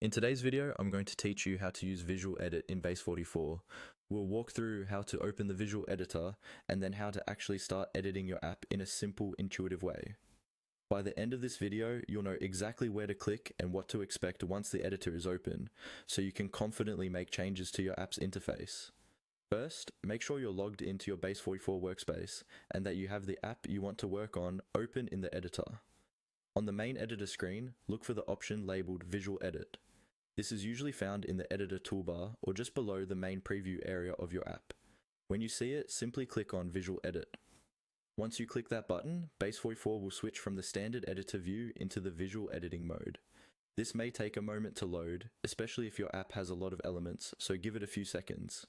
In today's video, I'm going to teach you how to use Visual Edit in Base44. We'll walk through how to open the visual editor and then how to actually start editing your app in a simple, intuitive way. By the end of this video, you'll know exactly where to click and what to expect once the editor is open, so you can confidently make changes to your app's interface. First, make sure you're logged into your Base44 workspace and that you have the app you want to work on open in the editor. On the main editor screen, look for the option labeled Visual Edit. This is usually found in the editor toolbar or just below the main preview area of your app. When you see it, simply click on Visual Edit. Once you click that button, Base44 will switch from the standard editor view into the visual editing mode. This may take a moment to load, especially if your app has a lot of elements, so give it a few seconds.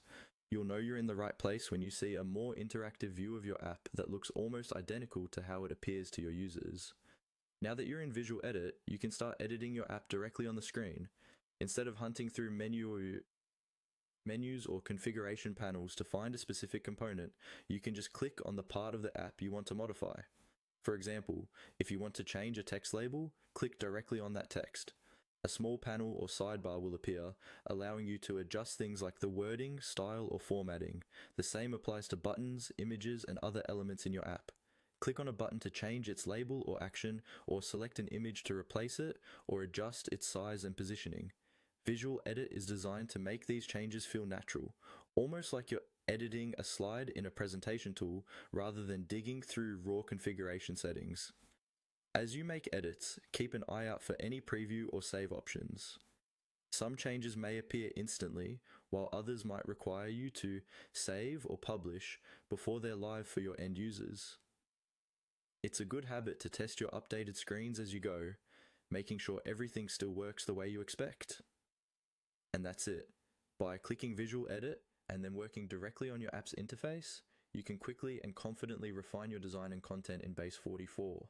You'll know you're in the right place when you see a more interactive view of your app that looks almost identical to how it appears to your users. Now that you're in Visual Edit, you can start editing your app directly on the screen. Instead of hunting through menus or configuration panels to find a specific component, you can just click on the part of the app you want to modify. For example, if you want to change a text label, click directly on that text. A small panel or sidebar will appear, allowing you to adjust things like the wording, style, or formatting. The same applies to buttons, images, and other elements in your app. Click on a button to change its label or action, or select an image to replace it, or adjust its size and positioning. Visual Edit is designed to make these changes feel natural, almost like you're editing a slide in a presentation tool rather than digging through raw configuration settings. As you make edits, keep an eye out for any preview or save options. Some changes may appear instantly, while others might require you to save or publish before they're live for your end users. It's a good habit to test your updated screens as you go, making sure everything still works the way you expect. And that's it. By clicking Visual Edit and then working directly on your app's interface, you can quickly and confidently refine your design and content in Base44.